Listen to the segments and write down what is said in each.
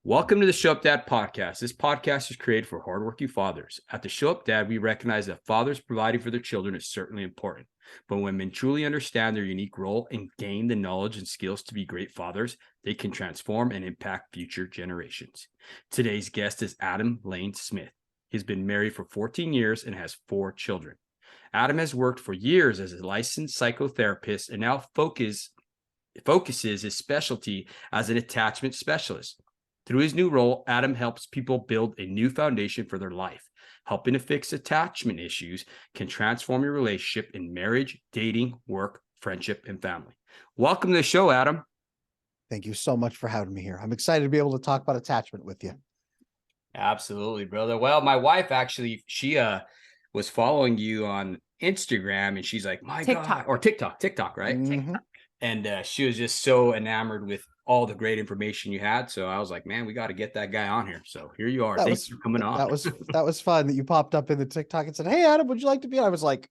Welcome to the Show Up Dad podcast. This podcast is created for hardworking fathers. At the Show Up Dad, we recognize that fathers providing for their children is certainly important. But when men truly understand their unique role and gain the knowledge and skills to be great fathers, they can transform and impact future generations. Today's guest is Adam Lane Smith. He's been married for 14 years and has 4 children. Adam has worked for years as a licensed psychotherapist and now focuses his specialty as an attachment specialist. Through his new role, Adam helps people build a new foundation for their life. Helping to fix attachment issues can transform your relationship in marriage, dating, work, friendship, and family. Welcome to the show, Adam. Thank you so much for having me here. I'm excited to be able to talk about attachment with you. Absolutely, brother. Well, my wife actually, she was following you on Instagram, and she's like, my God, or TikTok, right? Mm-hmm. And she was just so enamored with all the great information you had. So I was like, man, we got to get that guy on here. So here you are. Thanks for coming on. That was fun that you popped up in the TikTok and said, hey, Adam, would you like to be on? I was like,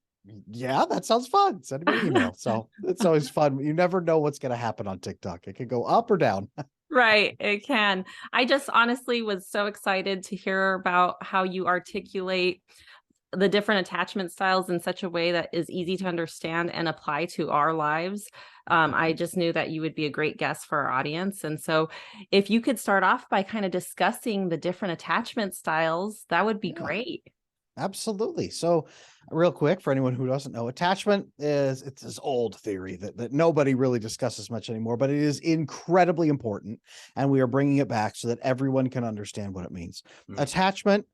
yeah, that sounds fun. Send me an email. So it's always fun. You never know what's going to happen on TikTok. It could go up or down. Right. It can. I just honestly was so excited to hear about how you articulate the different attachment styles in such a way that is easy to understand and apply to our lives. I just knew that you would be a great guest for our audience. And so if you could start off by kind of discussing the different attachment styles, that would be great. Absolutely. So real quick, for anyone who doesn't know, attachment it's this old theory that nobody really discusses much anymore, but it is incredibly important. And we are bringing it back so that everyone can understand what it means. Attachment,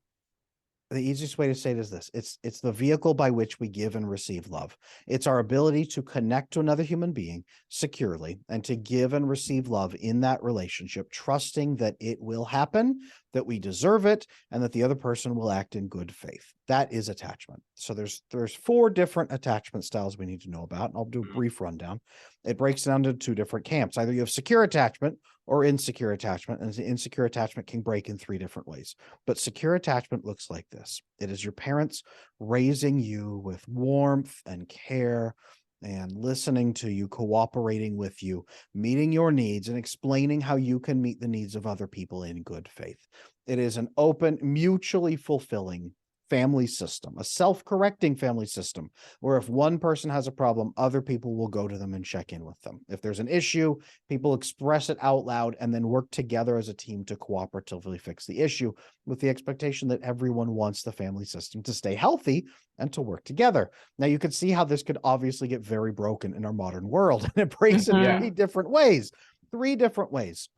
the easiest way to say it is this: it's the vehicle by which we give and receive love. It's our ability to connect to another human being securely and to give and receive love in that relationship, trusting that it will happen, that we deserve it, and that the other person will act in good faith. That is attachment. So there's 4 different attachment styles we need to know about, and I'll do a brief rundown. It breaks down to 2 different camps. Either you have secure attachment or insecure attachment, and the insecure attachment can break in 3 different ways. But secure attachment looks like this. It is your parents raising you with warmth and care and listening to you, cooperating with you, meeting your needs, and explaining how you can meet the needs of other people in good faith. It is an open, mutually fulfilling family system, a self-correcting family system, where if one person has a problem, other people will go to them and check in with them. If there's an issue, people express it out loud and then work together as a team to cooperatively fix the issue, with the expectation that everyone wants the family system to stay healthy and to work together. Now, you can see how this could obviously get very broken in our modern world, and it breaks in 3 different ways. 3 different ways.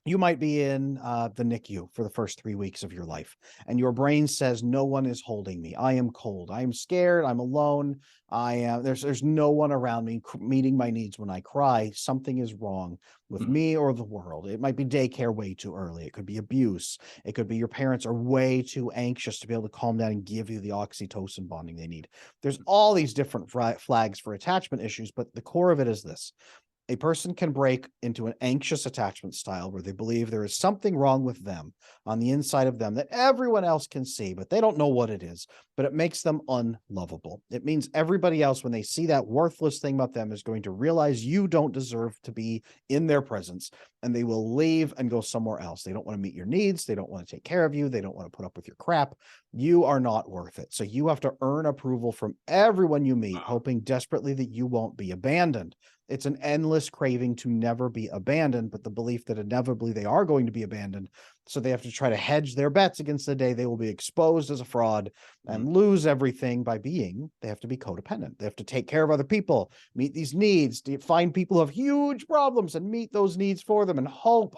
You might be in the NICU for the first 3 weeks of your life, and your brain says, no one is holding me. I am cold. I am scared. I'm alone. There's no one around me meeting my needs when I cry. Something is wrong with me or the world. It might be daycare way too early. It could be abuse. It could be your parents are way too anxious to be able to calm down and give you the oxytocin bonding they need. There's all these different flags for attachment issues, but the core of it is this. A person can break into an anxious attachment style where they believe there is something wrong with them on the inside of them that everyone else can see, but they don't know what it is, but it makes them unlovable. It means everybody else, when they see that worthless thing about them, is going to realize you don't deserve to be in their presence, and they will leave and go somewhere else. They don't want to meet your needs. They don't want to take care of you. They don't want to put up with your crap. You are not worth it. So you have to earn approval from everyone you meet, hoping desperately that you won't be abandoned. It's an endless craving to never be abandoned, but the belief that inevitably they are going to be abandoned. So they have to try to hedge their bets against the day they will be exposed as a fraud and lose everything by they have to be codependent. They have to take care of other people, meet these needs, find people who have huge problems and meet those needs for them, and hope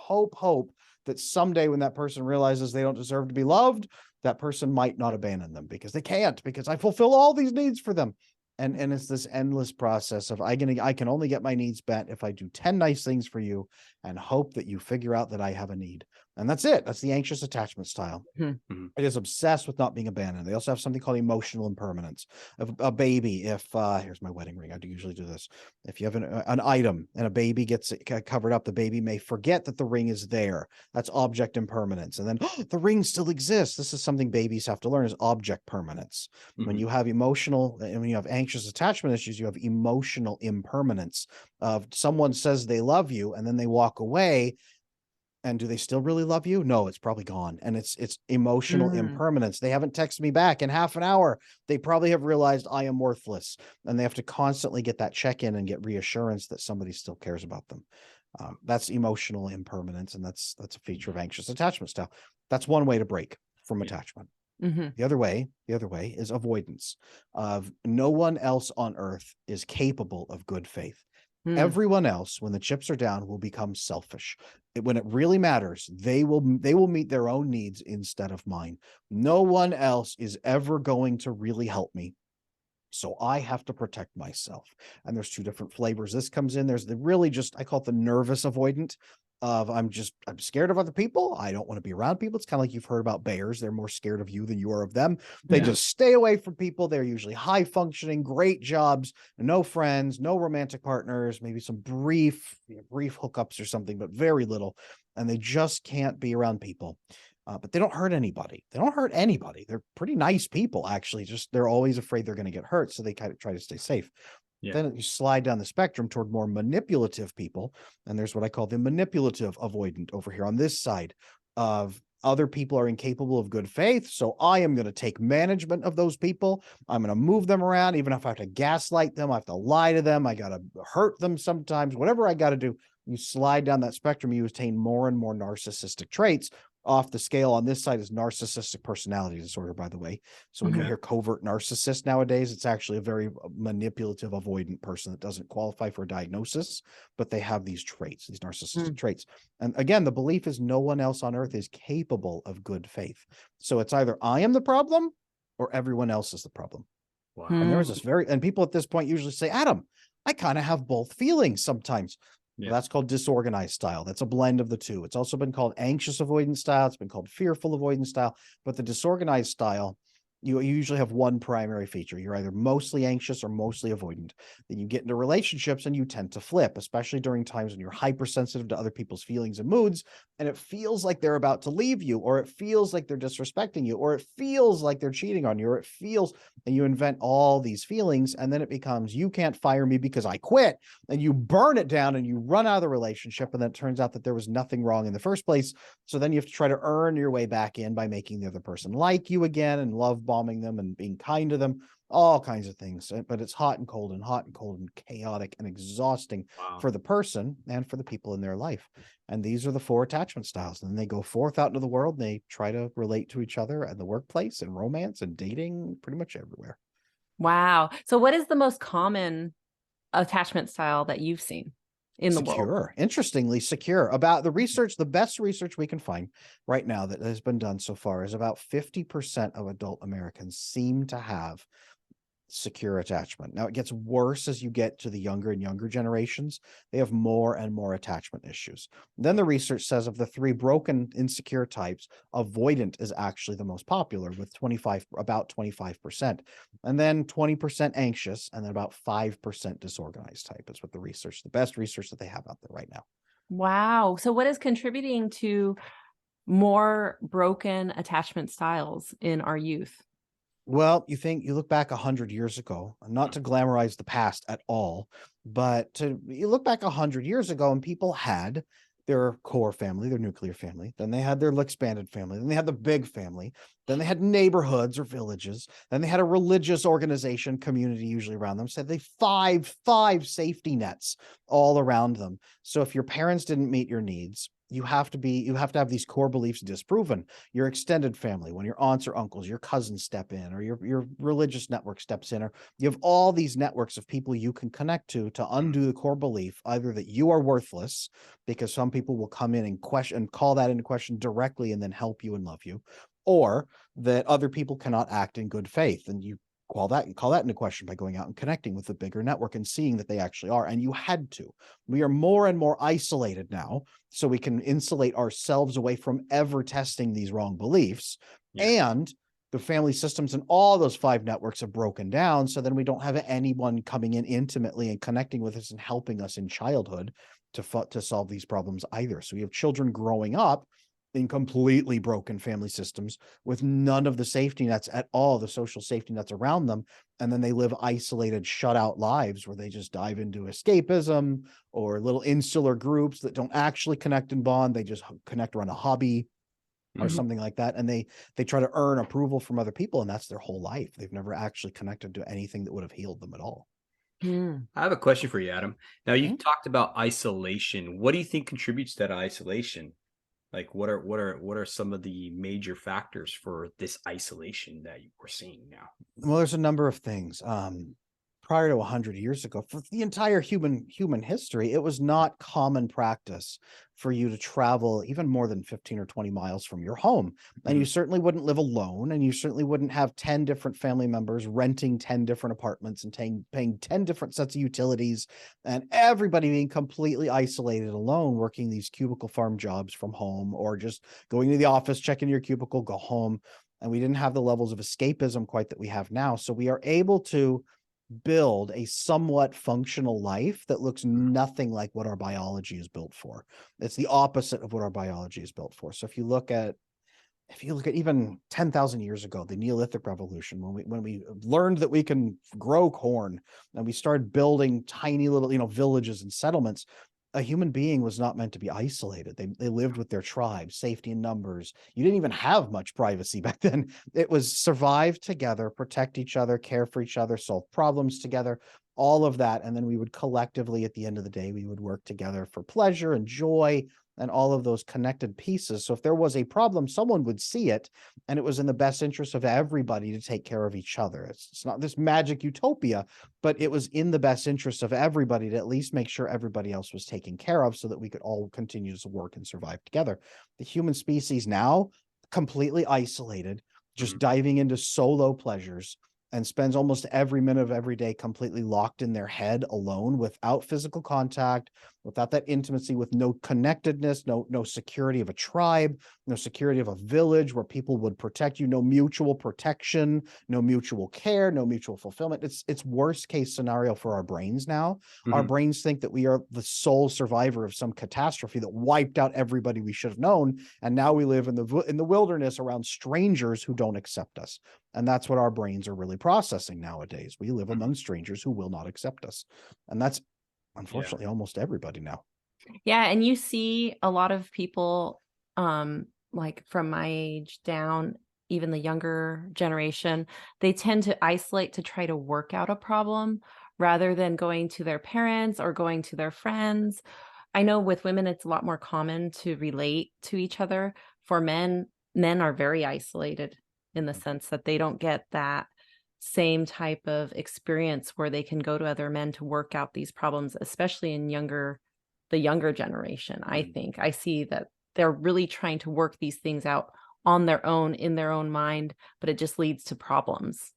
that someday when that person realizes they don't deserve to be loved, that person might not abandon them because they can't, because I fulfill all these needs for them. And it's this endless process of I can only get my needs met if I do 10 nice things for you and hope that you figure out that I have a need. And that's it. That's the anxious attachment style. Mm-hmm. It is obsessed with not being abandoned. They also have something called emotional impermanence. A baby, if here's my wedding ring. I do usually do this. If you have an item and a baby gets covered up, the baby may forget that the ring is there. That's object impermanence. And then the ring still exists. This is something babies have to learn, is object permanence. When you have emotional and when you have anxious attachment issues, you have emotional impermanence of someone says they love you and then they walk away. And do they still really love you? No, it's probably gone. And it's emotional Mm. impermanence. They haven't texted me back in half an hour. They probably have realized I am worthless, and they have to constantly get that check-in and get reassurance that somebody still cares about them. That's emotional impermanence, and that's a feature of anxious attachment style. That's one way to break from attachment. Mhm. The other way is avoidance of no one else on earth is capable of good faith. Mm. Everyone else, when the chips are down, will become selfish. When it really matters, they will meet their own needs instead of mine. No one else is ever going to really help me. So I have to protect myself. And there's two different flavors this comes in. There's the really just, I call it the nervous avoidant of I'm scared of other people. I don't want to be around people. It's kind of like you've heard about bears. They're more scared of you than you are of them. They Yeah. just stay away from people. They're usually high functioning, great jobs, no friends, no romantic partners, maybe some brief hookups or something, but very little. And they just can't be around people. But they don't hurt anybody. They don't hurt anybody. They're pretty nice people, actually. Just they're always afraid they're going to get hurt, so they kind of try to stay safe. Yeah. Then you slide down the spectrum toward more manipulative people, and there's what I call the manipulative avoidant over here on this side of other people are incapable of good faith. So I am going to take management of those people. I'm going to move them around, even if I have to gaslight them, I have to lie to them, I got to hurt them sometimes, whatever I got to do. You slide down that spectrum, you attain more and more narcissistic traits. Off the scale on this side is narcissistic personality disorder, by the way. So when you hear covert narcissist nowadays, it's actually a very manipulative, avoidant person that doesn't qualify for a diagnosis, but they have these traits, these narcissistic traits. And again, the belief is no one else on earth is capable of good faith. So it's either I am the problem or everyone else is the problem. Wow. And there was this and people at this point usually say, Adam, I kind of have both feelings sometimes. Yeah. Well, that's called disorganized style. That's a blend of the two. It's also been called anxious avoidance style. It's been called fearful avoidance style. But the disorganized style, you usually have one primary feature. You're either mostly anxious or mostly avoidant. Then you get into relationships and you tend to flip, especially during times when you're hypersensitive to other people's feelings and moods, and it feels like they're about to leave you, or it feels like they're disrespecting you, or it feels like they're cheating on you, or it feels, and you invent all these feelings, and then it becomes, you can't fire me because I quit, and you burn it down and you run out of the relationship, and then it turns out that there was nothing wrong in the first place. So then you have to try to earn your way back in by making the other person like you again and love bombing them and being kind to them, all kinds of things. But it's hot and cold and chaotic and exhausting for the person and for the people in their life. And these are the 4 attachment styles. And then they go forth out into the world and they try to relate to each other and the workplace and romance and dating, pretty much everywhere. Wow. So what is the most common attachment style that you've seen in the world? Secure. Interestingly, secure. About the research, the best research we can find right now that has been done so far is about 50% of adult Americans seem to have secure attachment. Now it gets worse as you get to the younger and younger generations. They have more and more attachment issues. Then the research says of the 3 broken insecure types, avoidant is actually the most popular with about 25%. And then 20% anxious, and then about 5% disorganized type is what the best research that they have out there right now. Wow. So what is contributing to more broken attachment styles in our youth? Well, you look back 100 years ago, not to glamorize the past at all, but you look back 100 years ago and people had their core family, their nuclear family. Then they had their expanded family. Then they had the big family. Then they had neighborhoods or villages. Then they had a religious organization, community usually around them. So they five safety nets all around them. So if your parents didn't meet your needs, you have to have these core beliefs disproven. Your extended family, when your aunts or uncles, your cousins step in, or your religious network steps in, or you have all these networks of people you can connect to undo the core belief, either that you are worthless, because some people will come in and call that into question directly and then help you and love you, or that other people cannot act in good faith, and you call that into question by going out and connecting with the bigger network and seeing that they actually are. And you had to. We are more and more isolated now, so we can insulate ourselves away from ever testing these wrong beliefs. Yeah. And the family systems and all those 5 networks have broken down. So then we don't have anyone coming in intimately and connecting with us and helping us in childhood to solve these problems either. So we have children growing up in completely broken family systems with none of the safety nets at all, the social safety nets around them. And then they live isolated, shut out lives where they just dive into escapism or little insular groups that don't actually connect and bond. They just connect around a hobby or Mhm. something like that. And they try to earn approval from other people. And that's their whole life. They've never actually connected to anything that would have healed them at all. I have a question for you, Adam. Now you Mhm. talked about isolation. What do you think contributes to that isolation? Like what are some of the major factors for this isolation that we're seeing now? Well, there's a number of things. Prior to 100 years ago, for the entire human history, it was not common practice for you to travel even more than 15 or 20 miles from your home. And you Mhm. certainly wouldn't live alone, and you certainly wouldn't have 10 different family members renting 10 different apartments and paying 10 different sets of utilities, and everybody being completely isolated alone, working these cubicle farm jobs from home, or just going to the office, checking your cubicle, go home. And we didn't have the levels of escapism quite that we have now. So we are able to build a somewhat functional life that looks nothing like what our biology is built for. It's the opposite of what our biology is built for. So if you look at even 10,000 years ago, the Neolithic revolution, when we learned that we can grow corn and we started building tiny little, villages and settlements, a human being was not meant to be isolated. They lived with their tribe, safety in numbers. You didn't even have much privacy back then. It was survive together, protect each other, care for each other, solve problems together, all of that. And then we would collectively, at the end of the day, we would work together for pleasure and joy and all of those connected pieces. So if there was a problem, someone would see it, and it was in the best interest of everybody to take care of each other. It's not this magic utopia, but it was in the best interest of everybody to at least make sure everybody else was taken care of so that we could all continue to work and survive together. The human species now, completely isolated, just Mhm. diving into solo pleasures, and spends almost every minute of every day completely locked in their head alone without physical contact, without that intimacy, with no connectedness, no security of a tribe, no security of a village where people would protect you, no mutual protection, no mutual care, no mutual fulfillment. It's worst case scenario for our brains now. Our Mhm. brains think that we are the sole survivor of some catastrophe that wiped out everybody we should have known, and now we live in the wilderness around strangers who don't accept us. And that's what our brains are really processing nowadays. We live Mhm. among strangers who will not accept us. And that's Yeah. unfortunately almost everybody now. Yeah, and you see a lot of people, like from my age down, even the younger generation, they tend to isolate to try to work out a problem rather than going to their parents or going to their friends. I know with women, it's a lot more common to relate to each other. For men, men are very isolated in the sense that they don't get that same type of experience where they can go to other men to work out these problems, especially in the younger generation. I Mhm. think I see that they're really trying to work these things out on their own in their own mind, but it just leads to problems.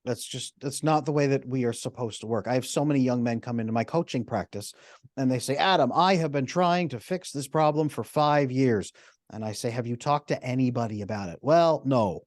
That's not the way that we are supposed to work. I have so many young men come into my coaching practice and they say, Adam, I have been trying to fix this problem for 5 years. And I say, have you talked to anybody about it? Well, no.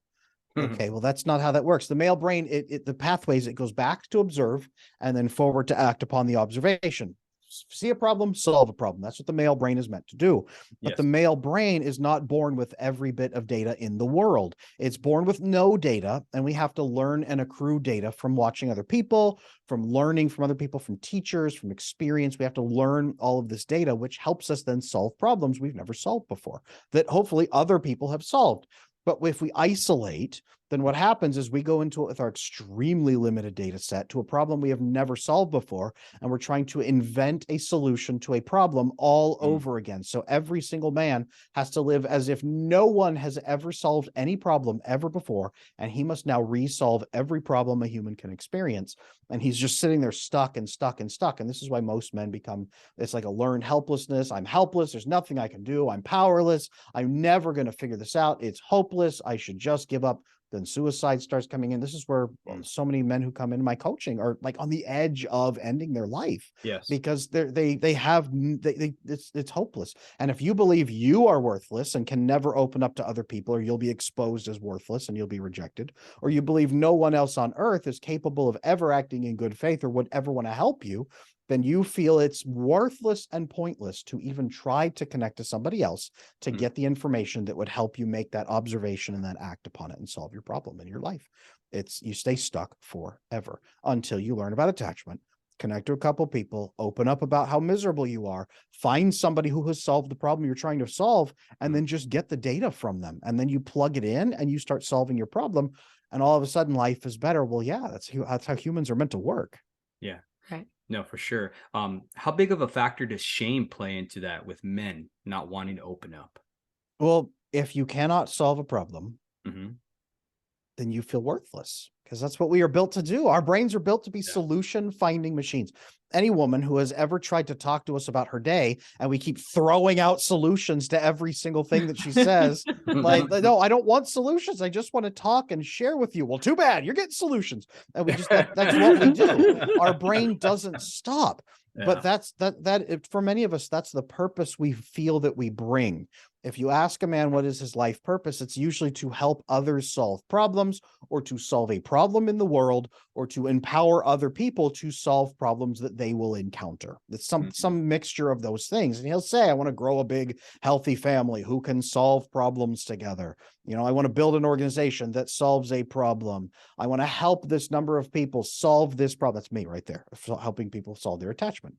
Mhm. Okay, well, that's not how that works. The male brain, the pathways, it goes back to observe and then forward to act upon the observation. See a problem, solve a problem. That's what the male brain is meant to do. But the Yes. male brain is not born with every bit of data in the world. It's born with no data, and we have to learn and accrue data from watching other people, from learning from other people, from teachers, from experience. We have to learn all of this data, which helps us then solve problems we've never solved before, that hopefully other people have solved. But if we isolate, then what happens is we go into it with our extremely limited data set to a problem we have never solved before, and we're trying to invent a solution to a problem all Mhm. over again. So every single man has to live as if no one has ever solved any problem ever before, and he must now resolve every problem a human can experience. And he's just sitting there stuck and stuck and stuck. And this is why most men become, it's like a learned helplessness. I'm helpless. There's nothing I can do. I'm powerless. I'm never going to figure this out. It's hopeless. I should just give up. Then suicide starts coming in. This is where Mhm. so many men who come into my coaching are like on the edge of ending their life Yes. because it's hopeless. And if you believe you are worthless and can never open up to other people, or you'll be exposed as worthless and you'll be rejected, or you believe no one else on earth is capable of ever acting in good faith or would ever want to help you, then you feel it's worthless and pointless to even try to connect to somebody else to get the information that would help you make that observation and then act upon it and solve your problem in your life. You stay stuck forever until you learn about attachment, connect to a couple people, open up about how miserable you are, find somebody who has solved the problem you're trying to solve, and then just get the data from them. And then you plug it in and you start solving your problem. And all of a sudden life is better. Well, yeah, that's how humans are meant to work. Yeah. Right. No, for sure. How big of a factor does shame play into that with men not wanting to open up? Well, if you cannot solve a problem, Mm-hmm. then you feel worthless, because that's what we are built to do. Our brains are built to be solution finding machines. Any woman who has ever tried to talk to us about her day and we keep throwing out solutions to every single thing that she says, like, no, I don't want solutions. I just want to talk and share with you. Well, too bad, you're getting solutions. And we just, that's what we do. Our brain doesn't stop. But for many of us, that's the purpose we feel that we bring. If you ask a man what is his life purpose, it's usually to help others solve problems, or to solve a problem in the world, or to empower other people to solve problems that they will encounter. It's some mixture of those things. And he'll say, I want to grow a big, healthy family who can solve problems together. I want to build an organization that solves a problem. I want to help this number of people solve this problem. That's me right there, helping people solve their attachment.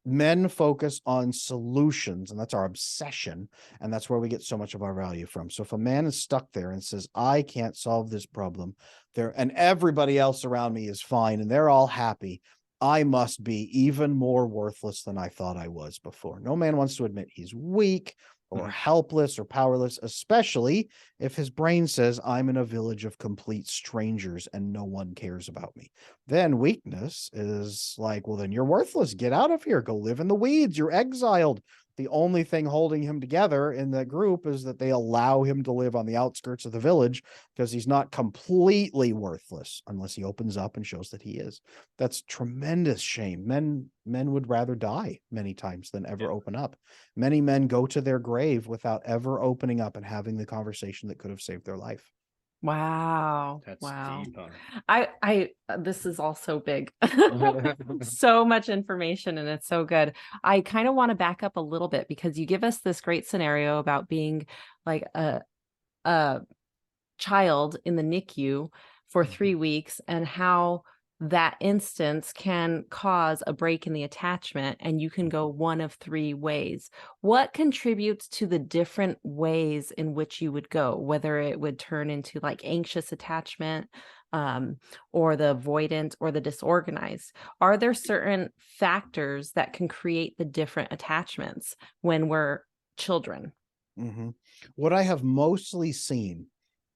Men focus on solutions, and that's our obsession. And that's where we get so much of our value from. So if a man is stuck there and says, I can't solve this problem and everybody else around me is fine and they're all happy, I must be even more worthless than I thought I was before. No man wants to admit he's weak or helpless or powerless, especially if his brain says, I'm in a village of complete strangers and no one cares about me. Then weakness is like, well, then you're worthless. Get out of here. Go live in the weeds. You're exiled. The only thing holding him together in that group is that they allow him to live on the outskirts of the village, because he's not completely worthless unless he opens up and shows that he is. That's tremendous shame. Men would rather die many times than ever open up. Many men go to their grave without ever opening up and having the conversation that could have saved their life. Wow. That's Wow. deep, huh? I this is all so big. So much information, and it's so good. I kind of want to back up a little bit, because you give us this great scenario about being like a child in the NICU for 3 weeks, and how that instance can cause a break in the attachment, and you can go one of 3 ways. What contributes to the different ways in which you would go, whether it would turn into like anxious attachment, or the avoidant, or the disorganized? Are there certain factors that can create the different attachments when we're children? What I have mostly seen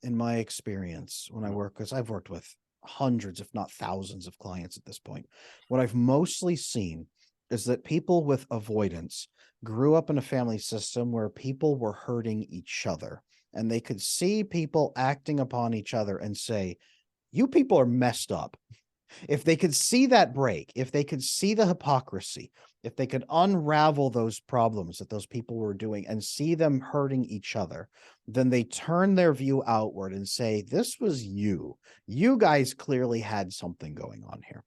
in my experience when I work, because I've worked with hundreds, if not thousands, of clients at this point, what I've mostly seen is that people with avoidance grew up in a family system where people were hurting each other, and they could see people acting upon each other and say, you people are messed up. If they could see that break, if they could see the hypocrisy, if they could unravel those problems that those people were doing and see them hurting each other, then they turn their view outward and say, this was you. You guys clearly had something going on here.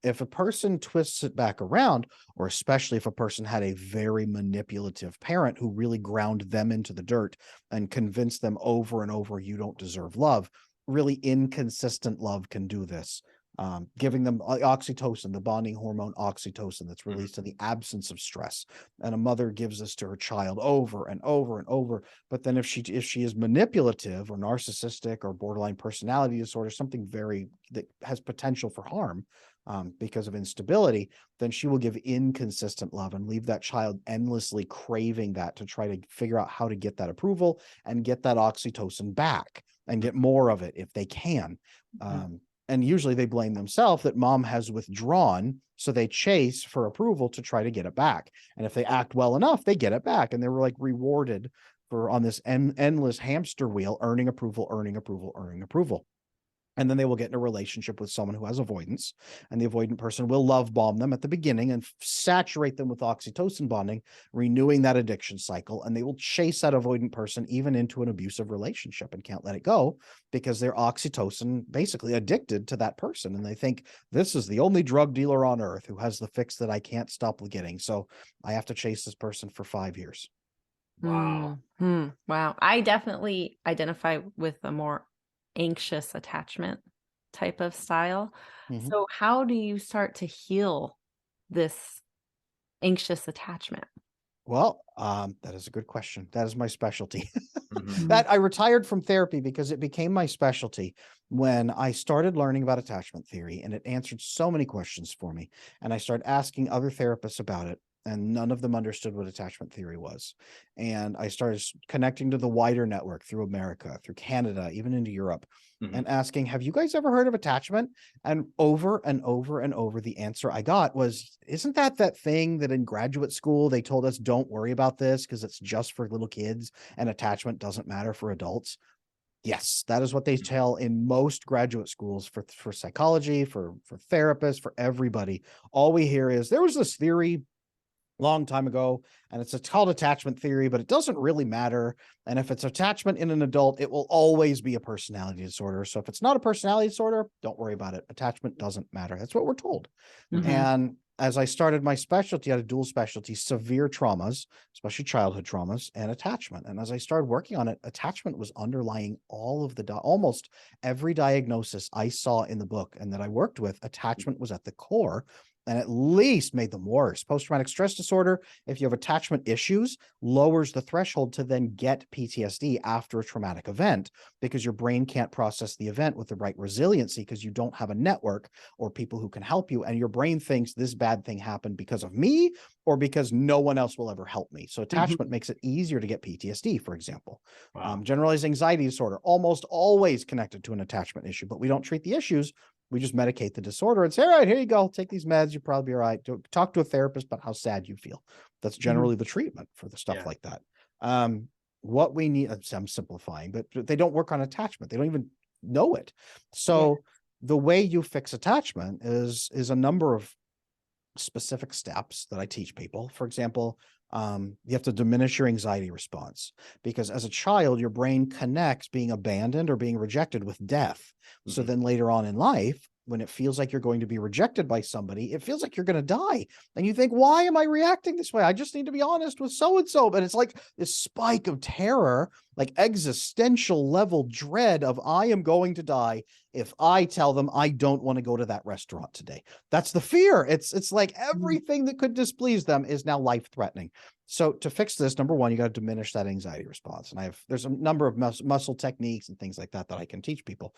If a person twists it back around, or especially if a person had a very manipulative parent who really ground them into the dirt and convinced them over and over, you don't deserve love, really inconsistent love can do this. Giving them oxytocin, the bonding hormone oxytocin that's released in the absence of stress. And a mother gives this to her child over and over and over. But then if she is manipulative or narcissistic or borderline personality disorder, something that has potential for harm because of instability, then she will give inconsistent love and leave that child endlessly craving that, to try to figure out how to get that approval and get that oxytocin back and get more of it if they can. And usually they blame themselves that mom has withdrawn, so they chase for approval to try to get it back. And if they act well enough, they get it back, and they were like rewarded for on this endless hamster wheel, earning approval, earning approval, earning approval. And then they will get in a relationship with someone who has avoidance, and the avoidant person will love bomb them at the beginning and saturate them with oxytocin bonding, renewing that addiction cycle. And they will chase that avoidant person even into an abusive relationship and can't let it go because they're oxytocin basically addicted to that person. And they think this is the only drug dealer on earth who has the fix that I can't stop getting. So I have to chase this person for 5 years. Wow. Wow. I definitely identify with a more anxious attachment type of style. Mhm. So how do you start to heal this anxious attachment? Well, that is a good question. That is my specialty. Mhm. That I retired from therapy because it became my specialty when I started learning about attachment theory, and it answered so many questions for me. And I started asking other therapists about it, and none of them understood what attachment theory was. And I started connecting to the wider network through America, through Canada, even into Europe, Mhm. and asking, have you guys ever heard of attachment? And over and over and over, the answer I got was, isn't that thing that in graduate school they told us, don't worry about this because it's just for little kids and attachment doesn't matter for adults? Yes, that is what they tell in most graduate schools for psychology, for therapists, for everybody. All we hear is there was this theory long time ago, and it's called attachment theory, but it doesn't really matter. And if it's attachment in an adult, it will always be a personality disorder. So if it's not a personality disorder, don't worry about it. Attachment doesn't matter. That's what we're told. Mhm. And as I started my specialty, I had a dual specialty, severe traumas, especially childhood traumas, and attachment. And as I started working on it, attachment was underlying all of the almost every diagnosis I saw in the book and that I worked with. Attachment was at the core, and at least made them worse. Post-traumatic stress disorder, if you have attachment issues, lowers the threshold to then get PTSD after a traumatic event because your brain can't process the event with the right resiliency because you don't have a network or people who can help you. And your brain thinks this bad thing happened because of me or because no one else will ever help me. So attachment makes it easier to get PTSD, for example. Wow. Generalized anxiety disorder, almost always connected to an attachment issue, but we don't treat the issues. We just medicate the disorder and say, all right, here you go. Take these meds. You'll probably be all right. Talk to a therapist about how sad you feel. That's generally the treatment for the stuff Yeah. like that. What we need, I'm simplifying, but they don't work on attachment. They don't even know it. So the way you fix attachment is a number of specific steps that I teach people. For example, you have to diminish your anxiety response because as a child, your brain connects being abandoned or being rejected with death. So then later on in life, when it feels like you're going to be rejected by somebody, it feels like you're going to die. And you think, why am I reacting this way? I just need to be honest with so-and-so. But it's like this spike of terror, like existential level dread of I am going to die if I tell them I don't want to go to that restaurant today. That's the fear. It's like everything that could displease them is now life-threatening. So to fix this, number one, you got to diminish that anxiety response. And there's a number of muscle techniques and things like that I can teach people.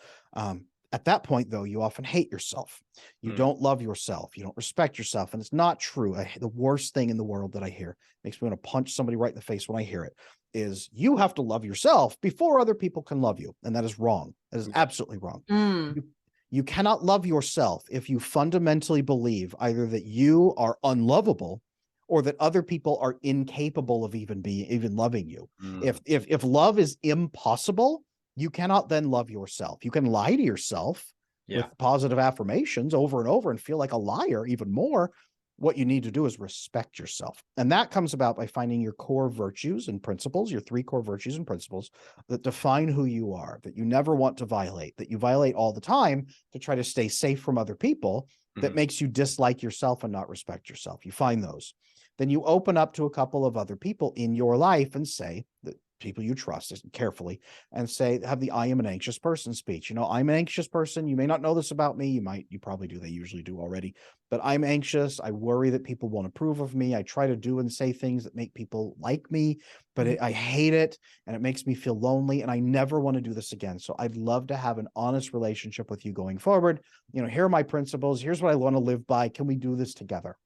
At that point, though, you often hate yourself. You don't love yourself. You don't respect yourself. And it's not true. The worst thing in the world that I hear, makes me want to punch somebody right in the face when I hear it, is you have to love yourself before other people can love you. And that is wrong. That is absolutely wrong. You cannot love yourself if you fundamentally believe either that you are unlovable or that other people are incapable of even loving you. If love is impossible, you cannot then love yourself. You can lie to yourself with positive affirmations over and over and feel like a liar even more. What you need to do is respect yourself. And that comes about by finding your core virtues and principles, your 3 core virtues and principles that define who you are, that you never want to violate, that you violate all the time to try to stay safe from other people, that makes you dislike yourself and not respect yourself. You find those. Then you open up to a couple of other people in your life and say that people you trust carefully and say, have the I am an anxious person speech. I'm an anxious person. You may not know this about me. You probably do. They usually do already, but I'm anxious. I worry that people won't approve of me. I try to do and say things that make people like me, but I hate it and it makes me feel lonely and I never want to do this again. So I'd love to have an honest relationship with you going forward. Here are my principles. Here's what I want to live by. Can we do this together?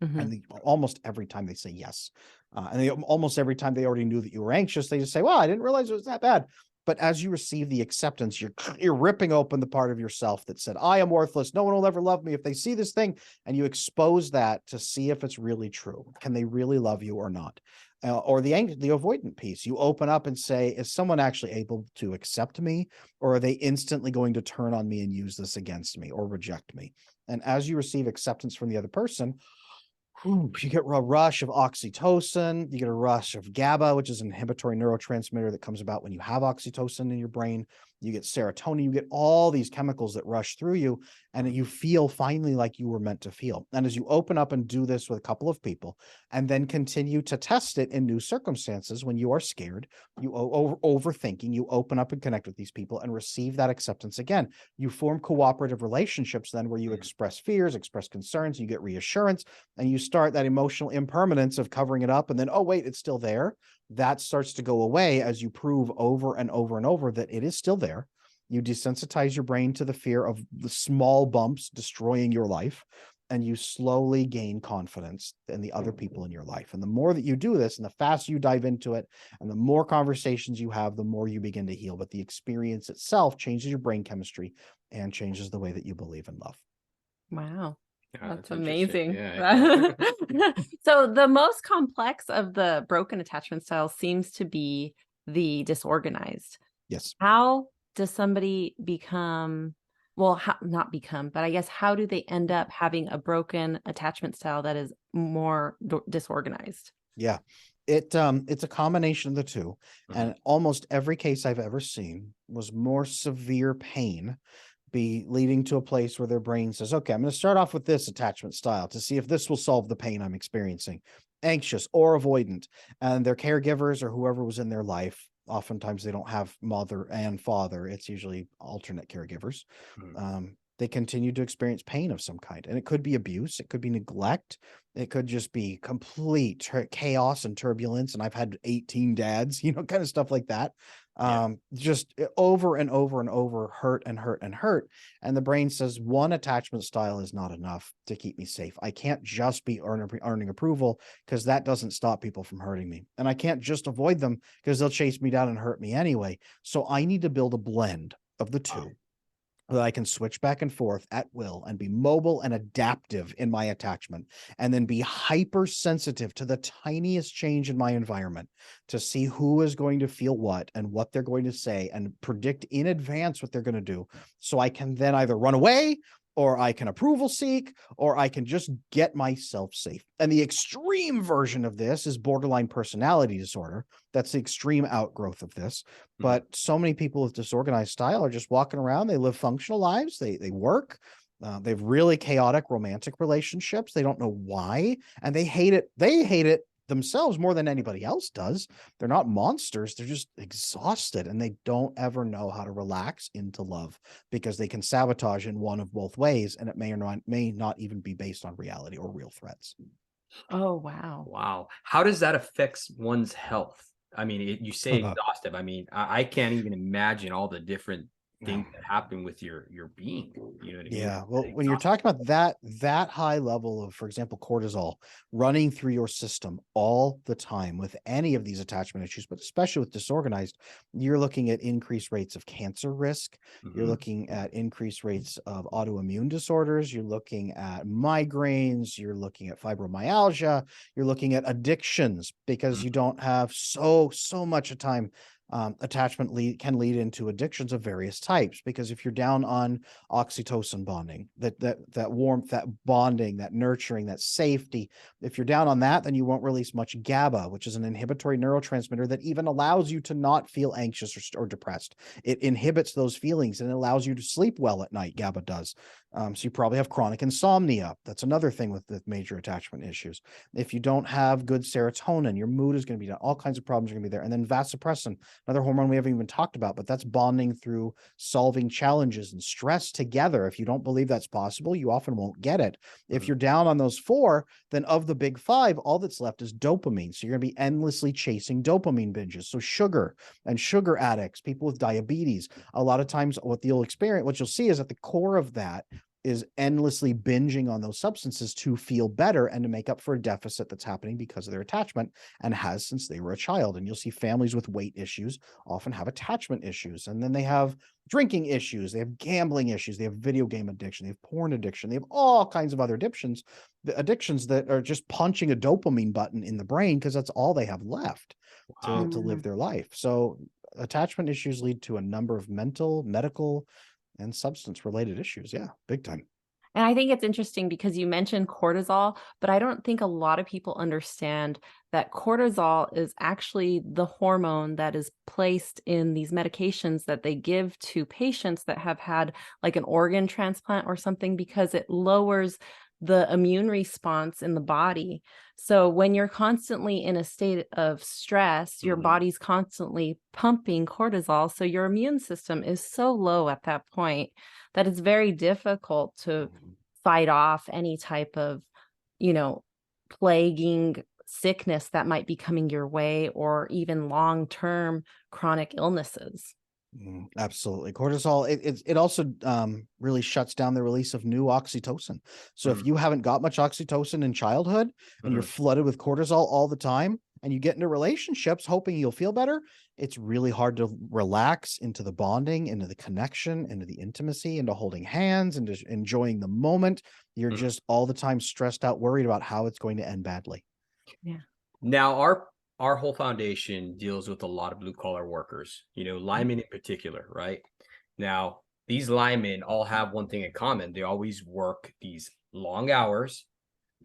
And almost every time they say yes. And almost every time they already knew that you were anxious, they just say, well, I didn't realize it was that bad. But as you receive the acceptance, you're ripping open the part of yourself that said, I am worthless. No one will ever love me if they see this thing. And you expose that to see if it's really true. Can they really love you or not? Or the avoidant piece. You open up and say, is someone actually able to accept me? Or are they instantly going to turn on me and use this against me or reject me? And as you receive acceptance from the other person, you get a rush of oxytocin, you get a rush of GABA, which is an inhibitory neurotransmitter that comes about when you have oxytocin in your brain. You get serotonin, you get all these chemicals that rush through you, and you feel finally like you were meant to feel. And as you open up and do this with a couple of people, and then continue to test it in new circumstances, when you are scared, you overthinking, you open up and connect with these people and receive that acceptance again. You form cooperative relationships then where you express fears, express concerns, you get reassurance, and you start that emotional impermanence of covering it up. And then, oh, wait, it's still there. That starts to go away as you prove over and over and over that it is still there. You desensitize your brain to the fear of the small bumps destroying your life, and you slowly gain confidence in the other people in your life. And the more that you do this, and the faster you dive into it, and the more conversations you have, the more you begin to heal. But the experience itself changes your brain chemistry and changes the way that you believe in love. Wow. Yeah, That's interesting. amazing. Yeah. So the most complex of the broken attachment styles seems to be the disorganized. Yes. How does somebody become, well, not become, but I guess how do they end up having a broken attachment style that is more disorganized? Yeah. It's a combination of the two. And almost every case I've ever seen was more severe pain be leading to a place where their brain says, okay, I'm going to start off with this attachment style to see if this will solve the pain I'm experiencing, anxious or avoidant. And their caregivers or whoever was in their life, oftentimes they don't have mother and father. It's usually alternate caregivers. They continue to experience pain of some kind. And it could be abuse. It could be neglect. It could just be complete chaos and turbulence. And I've had 18 dads, kind of stuff like that. Just over and over and over, hurt and hurt and hurt. And the brain says one attachment style is not enough to keep me safe. I can't just be earning approval, because that doesn't stop people from hurting me. And I can't just avoid them because they'll chase me down and hurt me anyway. So I need to build a blend of the two, that I can switch back and forth at will and be mobile and adaptive in my attachment, and then be hypersensitive to the tiniest change in my environment to see who is going to feel what and what they're going to say, and predict in advance what they're going to do. So I can then either run away, or I can approval seek, or I can just get myself safe. And the extreme version of this is borderline personality disorder. That's the extreme outgrowth of this. But so many people with disorganized style are just walking around. They live functional lives. They work. They have really chaotic romantic relationships. They don't know why, and they hate it. They hate it themselves more than anybody else does. They're not monsters. They're just exhausted, and they don't ever know how to relax into love, because they can sabotage in one of both ways, and it may not even be based on reality or real threats. Oh, wow. Wow. How does that affect one's health? I mean, you say exhaustive. I mean, I can't even imagine all the different things that happen with your being. You know what I mean? Yeah. Well, when you're talking about that high level of, for example, cortisol running through your system all the time with any of these attachment issues, but especially with disorganized, you're looking at increased rates of cancer risk. You're looking at increased rates of autoimmune disorders. You're looking at migraines. You're looking at fibromyalgia. You're looking at addictions, because you don't have so much time. Attachment can lead into addictions of various types, because if you're down on oxytocin bonding, that warmth, that bonding, that nurturing, that safety, if you're down on that, then you won't release much GABA, which is an inhibitory neurotransmitter that even allows you to not feel anxious or depressed. It inhibits those feelings, and it allows you to sleep well at night. GABA does. So you probably have chronic insomnia. That's another thing with major attachment issues. If you don't have good serotonin, your mood is going to be down. All kinds of problems are going to be there. And then vasopressin, another hormone we haven't even talked about, but that's bonding through solving challenges and stress together. If you don't believe that's possible, you often won't get it. If you're down on those four, then of the big five, all that's left is dopamine. So you're going to be endlessly chasing dopamine binges. So sugar and sugar addicts, people with diabetes, a lot of times what you'll see is at the core of that is endlessly binging on those substances to feel better and to make up for a deficit that's happening because of their attachment, and has since they were a child. And you'll see families with weight issues often have attachment issues. And then they have drinking issues, they have gambling issues, they have video game addiction, they have porn addiction, they have all kinds of other addictions that are just punching a dopamine button in the brain because that's all they have left to live their life. So attachment issues lead to a number of mental, medical, and substance related issues. Yeah, big time. And I think it's interesting because you mentioned cortisol, but I don't think a lot of people understand that cortisol is actually the hormone that is placed in these medications that they give to patients that have had like an organ transplant or something, because it lowers the immune response in the body. So when you're constantly in a state of stress, your body's constantly pumping cortisol. So your immune system is so low at that point that it's very difficult to fight off any type of, plaguing sickness that might be coming your way, or even long-term chronic illnesses. Absolutely. Cortisol, it also really shuts down the release of new oxytocin. So if you haven't got much oxytocin in childhood and you're flooded with cortisol all the time, and you get into relationships hoping you'll feel better, it's really hard to relax into the bonding, into the connection, into the intimacy, into holding hands, and just enjoying the moment. You're just all the time stressed out, worried about how it's going to end badly. Yeah. Now, our whole foundation deals with a lot of blue collar workers, linemen in particular, right? Now, these linemen all have one thing in common. They always work these long hours.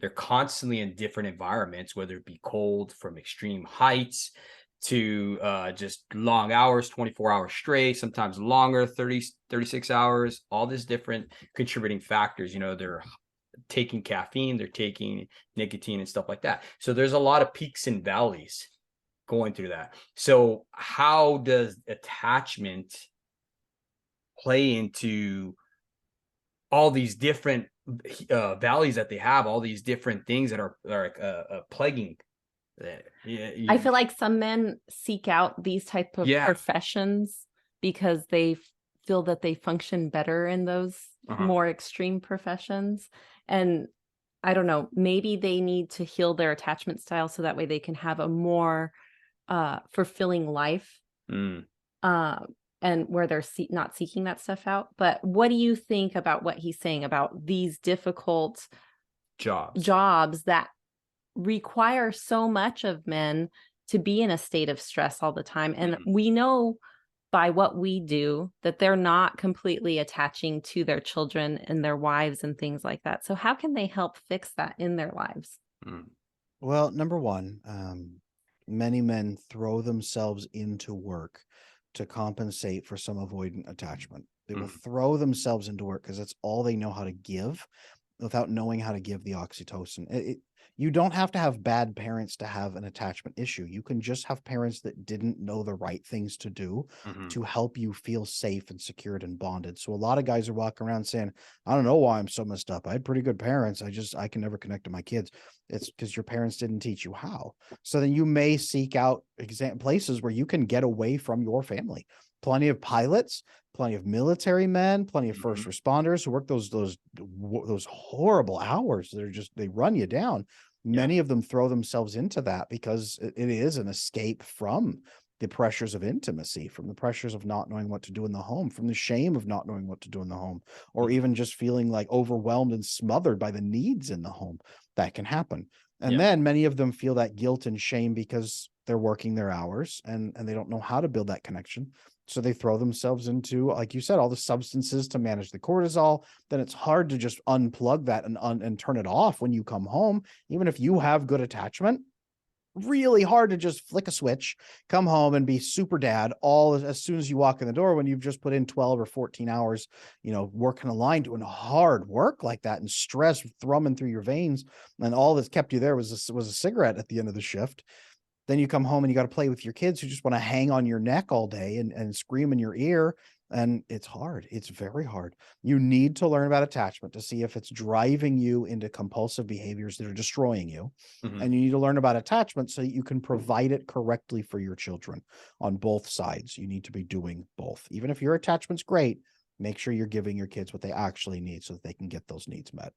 They're constantly in different environments, whether it be cold from extreme heights to just long hours, 24 hours straight, sometimes longer, 30, 36 hours, all these different contributing factors. They're taking caffeine, they're taking nicotine and stuff like that. So there's a lot of peaks and valleys going through that. So how does attachment play into all these different valleys that they have, all these different things that are plaguing? I feel like some men seek out these type of professions because they feel that they function better in those more extreme professions. And I don't know, maybe they need to heal their attachment style so that way they can have a more fulfilling life, and where they're not seeking that stuff out. But what do you think about what he's saying about these difficult jobs that require so much of men to be in a state of stress all the time? And we know by what we do that they're not completely attaching to their children and their wives and things like that. So how can they help fix that in their lives? Well, number one, many men throw themselves into work to compensate for some avoidant attachment. They will throw themselves into work because that's all they know how to give, without knowing how to give the oxytocin. You don't have to have bad parents to have an attachment issue. You can just have parents that didn't know the right things to do to help you feel safe and secured and bonded. So a lot of guys are walking around saying, I don't know why I'm so messed up. I had pretty good parents. I can never connect to my kids. It's because your parents didn't teach you how. So then you may seek out places where you can get away from your family. Plenty of pilots, plenty of military men, plenty of first responders who work those horrible hours. They run you down. Many of them throw themselves into that because it is an escape from the pressures of intimacy, from the pressures of not knowing what to do in the home, from the shame of not knowing what to do in the home, or even just feeling like overwhelmed and smothered by the needs in the home. That can happen. And then many of them feel that guilt and shame because they're working their hours and they don't know how to build that connection. So they throw themselves into, like you said, all the substances to manage the cortisol. Then it's hard to just unplug that and turn it off when you come home. Even if you have good attachment, really hard to just flick a switch, come home and be super dad as soon as you walk in the door, when you've just put in 12 or 14 hours, working a line, doing hard work like that, and stress thrumming through your veins. And all that's kept you there was a cigarette at the end of the shift. Then you come home and you got to play with your kids who just want to hang on your neck all day and scream in your ear. And it's hard. It's very hard. You need to learn about attachment to see if it's driving you into compulsive behaviors that are destroying you. And you need to learn about attachment so that you can provide it correctly for your children on both sides. You need to be doing both. Even if your attachment's great, Make sure you're giving your kids what they actually need so that they can get those needs met.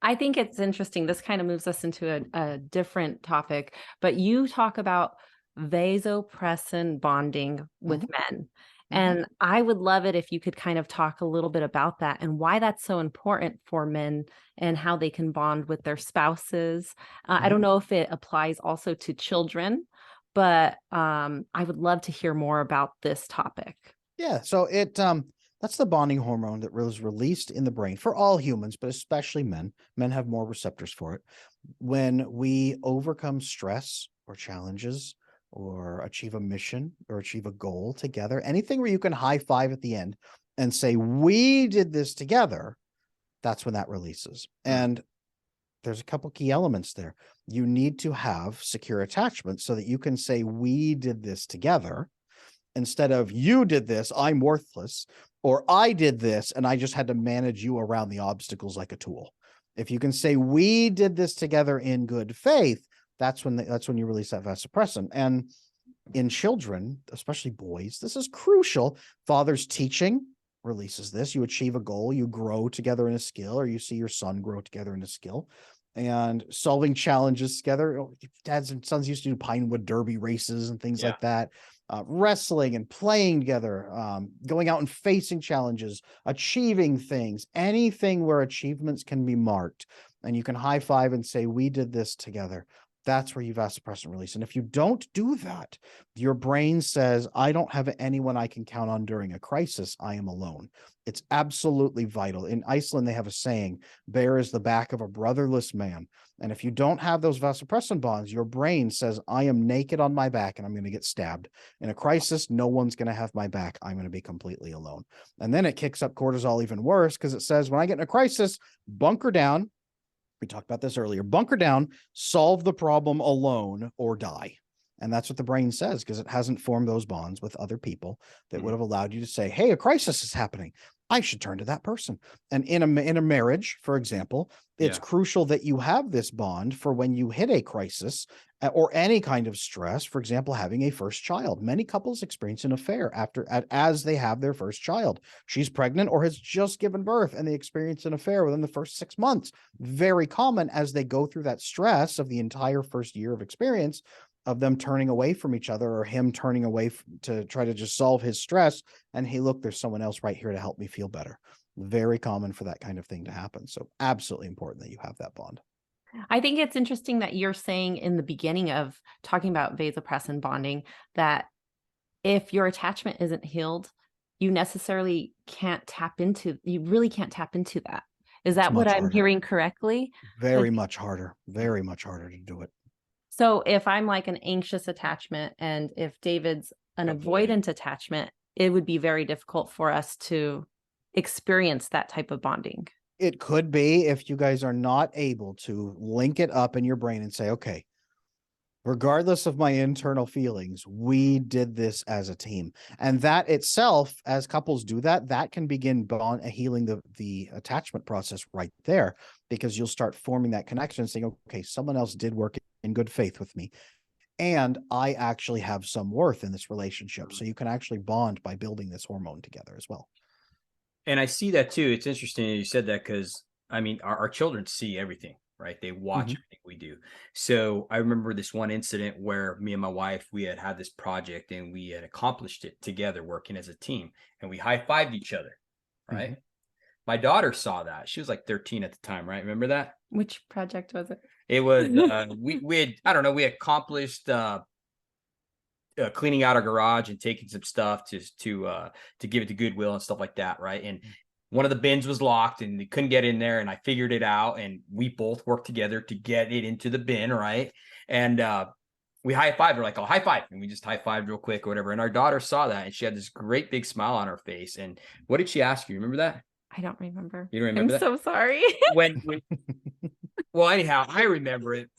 I think it's interesting. This kind of moves us into a different topic, but you talk about vasopressin bonding with men. And I would love it if you could kind of talk a little bit about that and why that's so important for men and how they can bond with their spouses. I don't know if it applies also to children, but I would love to hear more about this topic. Yeah, so that's the bonding hormone that was released in the brain for all humans, but especially men. Men have more receptors for it. When we overcome stress or challenges or achieve a mission or achieve a goal together, anything where you can high five at the end and say, we did this together, that's when that releases. And there's a couple key elements there. You need to have secure attachment so that you can say, we did this together, instead of you did this, I'm worthless, or I did this and I just had to manage you around the obstacles like a tool. If you can say we did this together in good faith, that's when you release that vasopressin. And in children, especially boys, this is crucial. Father's teaching releases this. You achieve a goal, you grow together in a skill, or you see your son grow together in a skill. And solving challenges together. Dads and sons used to do Pinewood Derby races and things like that. Wrestling and playing together, going out and facing challenges, achieving things, anything where achievements can be marked. And you can high five and say, we did this together. That's where you vasopressin release. And if you don't do that, your brain says, I don't have anyone I can count on during a crisis. I am alone. It's absolutely vital. In Iceland, they have a saying, bare is the back of a brotherless man. And if you don't have those vasopressin bonds, your brain says, I am naked on my back and I'm going to get stabbed. In a crisis, no one's going to have my back. I'm going to be completely alone. And then it kicks up cortisol even worse because it says, when I get in a crisis, bunker down. We talked about this earlier. Bunker down, solve the problem alone or die. And that's what the brain says because it hasn't formed those bonds with other people that would have allowed you to say, hey, a crisis is happening. I should turn to that person. And in a marriage, for example, it's crucial that you have this bond for when you hit a crisis or any kind of stress. For example, having a first child. Many couples experience an affair as they have their first child. She's pregnant or has just given birth and they experience an affair within the first 6 months. Very common as they go through that stress of the entire first year of experience of them turning away from each other or him turning away to try to just solve his stress. And hey, look, there's someone else right here to help me feel better. Very common for that kind of thing to happen. So absolutely important that you have that bond. I think it's interesting that you're saying in the beginning of talking about vasopressin bonding that if your attachment isn't healed, you necessarily you really can't tap into that. Is that what I'm hearing correctly? Very much harder to do it. So if I'm like an anxious attachment and if David's an avoidant attachment, it would be very difficult for us to experience that type of bonding. It could be if you guys are not able to link it up in your brain and say, okay, regardless of my internal feelings, we did this as a team. And that itself, as couples do that, that can begin healing the attachment process right there, because you'll start forming that connection and saying, okay, someone else did work in good faith with me. And I actually have some worth in this relationship. So you can actually bond by building this hormone together as well. And I see that too. It's interesting you said that because, I mean, our children see everything, right? They watch everything we do. So I remember this one incident where me and my wife, we had this project and we had accomplished it together working as a team and we high-fived each other, right? My daughter saw that. She was like 13 at the time, right? Remember that? Which project was it? It was, we accomplished cleaning out our garage and taking some stuff to give it to Goodwill and stuff like that, right? And one of the bins was locked and they couldn't get in there, and I figured it out, and we both worked together to get it into the bin, right? And we high-fived. We're like, oh, high five, and we just high-fived real quick or whatever. And our daughter saw that, and she had this great big smile on her face. And what did she ask you? Remember that? I don't remember. You don't remember I'm so sorry. Well, anyhow, I remember it.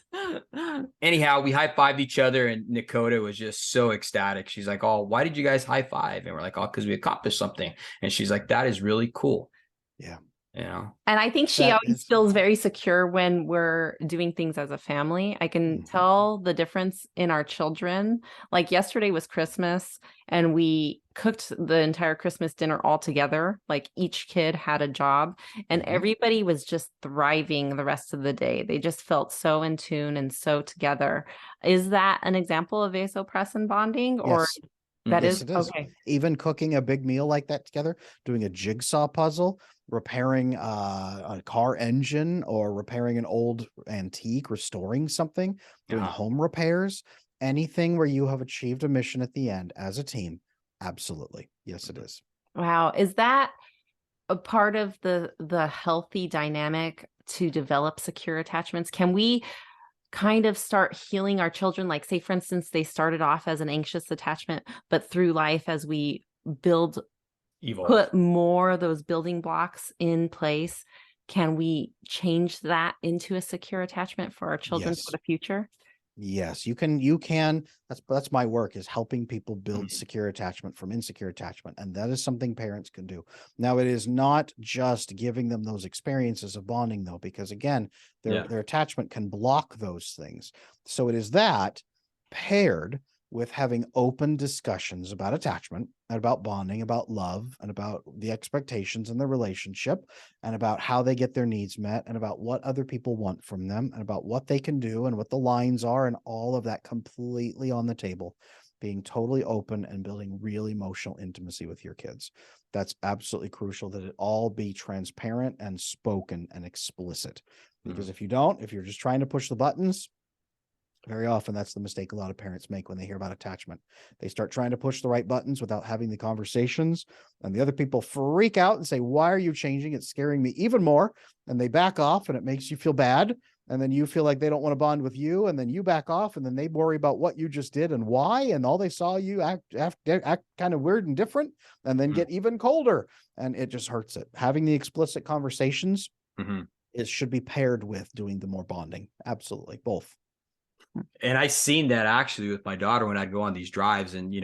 Anyhow, we high-fived each other, and Nakota was just so ecstatic. She's like, oh, why did you guys high-five? And we're like, oh, because we accomplished something. And she's like, that is really cool. Yeah. And I think she That always is- feels very secure when we're doing things as a family. I can tell the difference in our children. Like yesterday was Christmas and we cooked the entire Christmas dinner all together. Like each kid had a job and everybody was just thriving the rest of the day. They just felt so in tune and so together. Is that an example of vasopressin bonding or Yes. that Yes, is it is. okay? Even cooking a big meal like that together, doing a jigsaw puzzle, repairing a car engine or repairing an old antique, restoring something, doing home repairs, anything where you have achieved a mission at the end as a team. Absolutely. Yes, it is. Wow. Is that a part of the healthy dynamic to develop secure attachments? Can we kind of start healing our children? Like, say, for instance, they started off as an anxious attachment, but through life, as we put more of those building blocks in place, can we change that into a secure attachment for our children for the future? Yes, you can. That's my work, is helping people build secure attachment from insecure attachment. And that is something parents can do. Now, it is not just giving them those experiences of bonding though, because again, their attachment can block those things. So it is that paired with having open discussions about attachment and about bonding, about love, and about the expectations in the relationship, and about how they get their needs met, and about what other people want from them, and about what they can do and what the lines are, and all of that completely on the table, being totally open and building real emotional intimacy with your kids. That's absolutely crucial, that it all be transparent and spoken and explicit. Because if you don't, if you're just trying to push the buttons, very often that's the mistake a lot of parents make when they hear about attachment. They start trying to push the right buttons without having the conversations, and the other people freak out and say, why are you changing? It's scaring me even more. And they back off, and it makes you feel bad. And then you feel like they don't want to bond with you, and then you back off, and then they worry about what you just did and why, and all they saw you act kind of weird and different, and then get even colder, and it just hurts it. Having the explicit conversations should be paired with doing the more bonding. Absolutely, both. And I seen that actually with my daughter when I'd go on these drives, and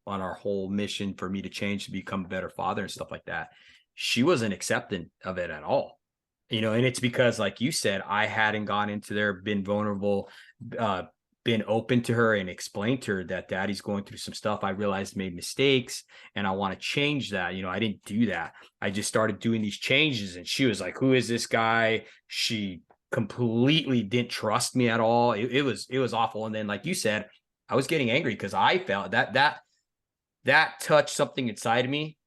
on our whole mission for me to change to become a better father and stuff like that. She wasn't accepting of it at all. And it's because, like you said, I hadn't gone into there, been vulnerable, been open to her and explained to her that daddy's going through some stuff. I realized made mistakes and I want to change that. I didn't do that. I just started doing these changes, and she was like, who is this guy? She completely didn't trust me at all. It was awful. And then, like you said, I was getting angry because I felt that touched something inside of me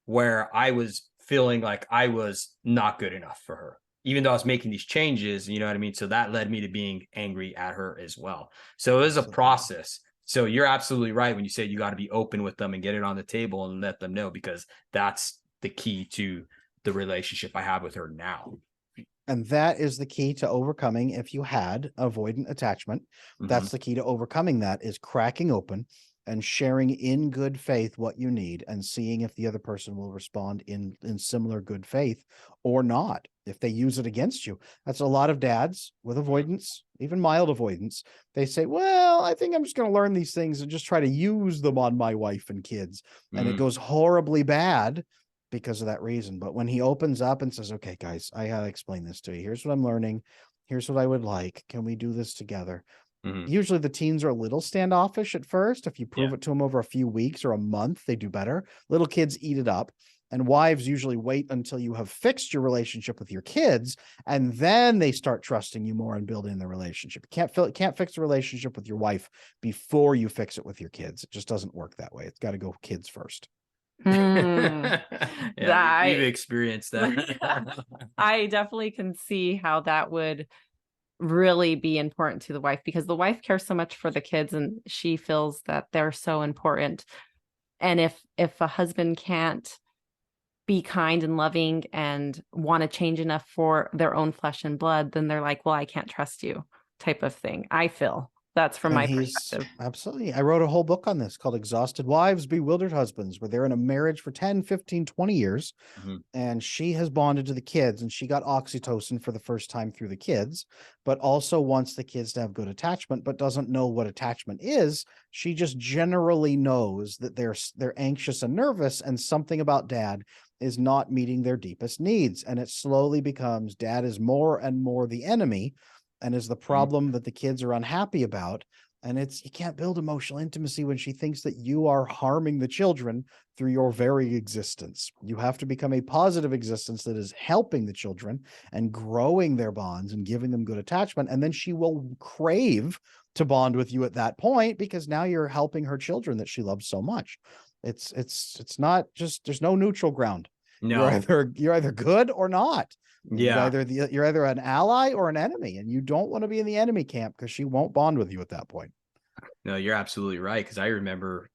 where I was feeling like I was not good enough for her, even though I was making these changes. You know what I mean? So that led me to being angry at her as well. So it was a process. So you're absolutely right when you say you got to be open with them and get it on the table and let them know, because that's the key to the relationship I have with her now. And that is the key to overcoming. If you had avoidant attachment, that's the key to overcoming that, is cracking open and sharing in good faith what you need, and seeing if the other person will respond in similar good faith or not, if they use it against you. That's a lot of dads with avoidance, even mild avoidance. They say, well, I think I'm just going to learn these things and just try to use them on my wife and kids. And it goes horribly bad because of that reason. But when he opens up and says, okay, guys, I gotta explain this to you. Here's what I'm learning. Here's what I would like. Can we do this together? Usually the teens are a little standoffish at first. If you prove it to them over a few weeks or a month, they do better. Little kids eat it up. And wives usually wait until you have fixed your relationship with your kids, and then they start trusting you more and building the relationship. You can't fix a relationship with your wife before you fix it with your kids. It just doesn't work that way. It's got to go kids first. Yeah, we've experienced that. I definitely can see how that would really be important to the wife, because the wife cares so much for the kids and she feels that they're so important. And if a husband can't be kind and loving and want to change enough for their own flesh and blood, then they're like, well, I can't trust you, type of thing. I feel that's from my perspective. Absolutely. I wrote a whole book on this called Exhausted Wives, Bewildered Husbands, where they're in a marriage for 10, 15, 20 years. And she has bonded to the kids, and she got oxytocin for the first time through the kids, but also wants the kids to have good attachment, but doesn't know what attachment is. She just generally knows that they're anxious and nervous, and something about dad is not meeting their deepest needs. And it slowly becomes dad is more and more the enemy and is the problem that the kids are unhappy about. And you can't build emotional intimacy when she thinks that you are harming the children through your very existence. You have to become a positive existence that is helping the children and growing their bonds and giving them good attachment. And then she will crave to bond with you at that point, because now you're helping her children that she loves so much. It's not just, there's no neutral ground. No. You're either good or not. Yeah. You're either an ally or an enemy, and you don't want to be in the enemy camp because she won't bond with you at that point. No, you're absolutely right. Because I remember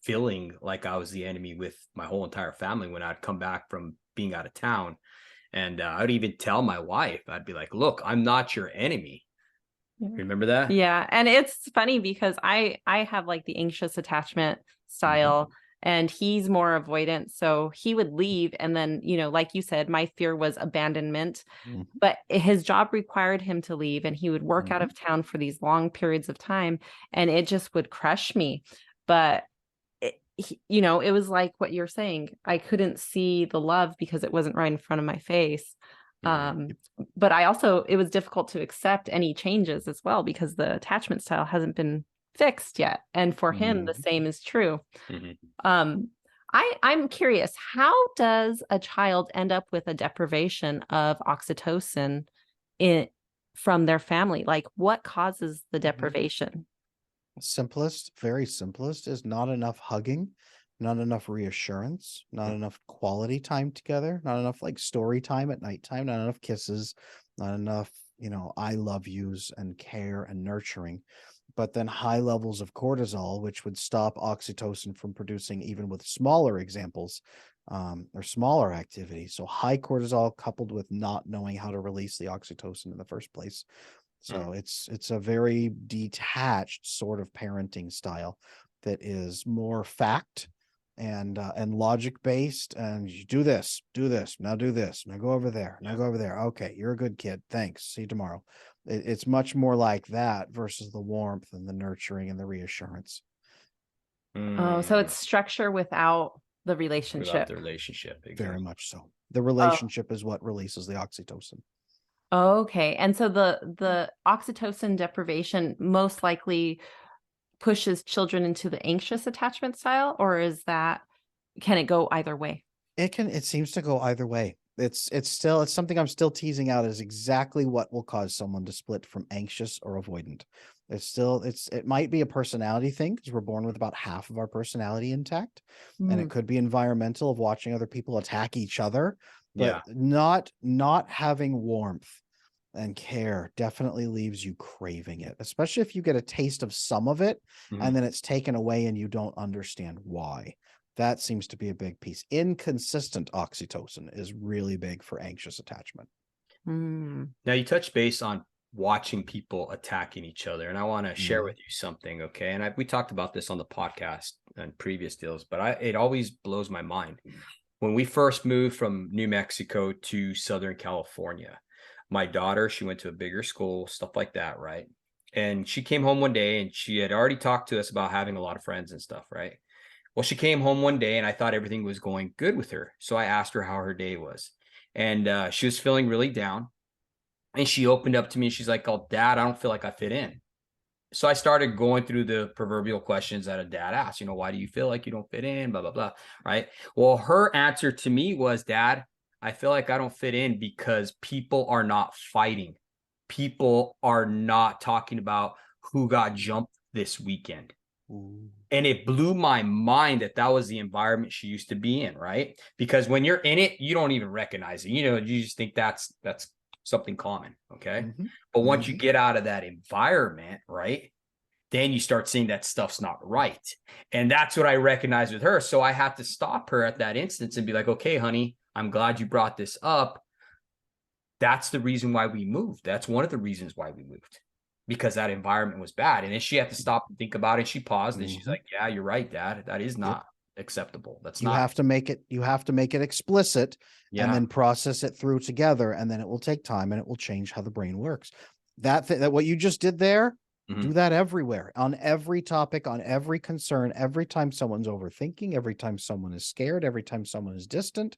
feeling like I was the enemy with my whole entire family when I'd come back from being out of town. And I would even tell my wife, I'd be like, look, I'm not your enemy. Remember that? Yeah. And it's funny because I have like the anxious attachment style, and he's more avoidant. So he would leave. And then, like you said, my fear was abandonment, but his job required him to leave, and he would work out of town for these long periods of time, and it just would crush me. But it was like what you're saying. I couldn't see the love because it wasn't right in front of my face. But it was difficult to accept any changes as well, because the attachment style hasn't been fixed yet. And for him, the same is true. I'm curious, how does a child end up with a deprivation of oxytocin from their family? Like, what causes the deprivation? Very simplest is not enough hugging, not enough reassurance, not enough quality time together, not enough like story time at nighttime, not enough kisses, not enough, I love yous and care and nurturing. But then high levels of cortisol, which would stop oxytocin from producing even with smaller examples or smaller activity. So high cortisol coupled with not knowing how to release the oxytocin in the first place. So it's a very detached sort of parenting style that is more fact and logic based. And you do this, now do this, now go over there, now go over there. Okay, you're a good kid. Thanks. See you tomorrow. It's much more like that versus the warmth and the nurturing and the reassurance. Oh, so it's structure without the relationship. Without the relationship. Exactly. Very much so. The relationship is what releases the oxytocin. Okay. And so the oxytocin deprivation most likely pushes children into the anxious attachment style, or can it go either way? It seems to go either way. It's something I'm still teasing out is exactly what will cause someone to split from anxious or avoidant. It might be a personality thing because we're born with about half of our personality intact, and it could be environmental of watching other people attack each other, but not having warmth and care definitely leaves you craving it, especially if you get a taste of some of it and then it's taken away and you don't understand why. That seems to be a big piece. Inconsistent oxytocin is really big for anxious attachment. Now you touch base on watching people attacking each other, and I want to share with you something. Okay. And we talked about this on the podcast and previous deals, but it always blows my mind. When we first moved from New Mexico to Southern California, my daughter, she went to a bigger school, stuff like that, right? And she came home one day and she had already talked to us about having a lot of friends and stuff, right? Well, she came home one day and I thought everything was going good with her. So I asked her how her day was. And she was feeling really down. And she opened up to me and she's like, "Oh, Dad, I don't feel like I fit in." So I started going through the proverbial questions that a dad asks, why do you feel like you don't fit in? Blah, blah, blah. Right. Well, her answer to me was, "Dad, I feel like I don't fit in because people are not fighting. People are not talking about who got jumped this weekend." And it blew my mind that was the environment she used to be in, right? Because when you're in it, you don't even recognize it. You just think that's something common, okay? But once you get out of that environment, right, then you start seeing that stuff's not right. And that's what I recognized with her. So I had to stop her at that instance and be like, "Okay, honey, I'm glad you brought this up. That's the reason why we moved. That's one of the reasons why we moved, because that environment was bad." And then she had to stop and think about it. She paused and she's like, "Yeah, you're right, Dad. That is not acceptable. You have to make it explicit and then process it through together. And then it will take time and it will change how the brain works. That what you just did there Do that everywhere, on every topic, on every concern, every time someone's overthinking, every time someone is scared, every time someone is distant.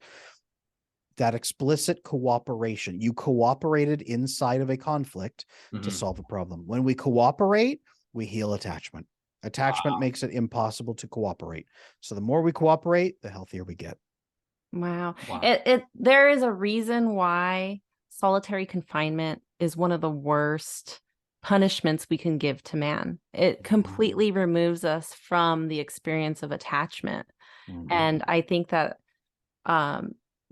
That explicit cooperation. You cooperated inside of a conflict to solve a problem. When we cooperate, we heal attachment. Attachment makes it impossible to cooperate. So the more we cooperate, the healthier we get. Wow. There is a reason why solitary confinement is one of the worst punishments we can give to man. It completely removes us from the experience of attachment. And I think that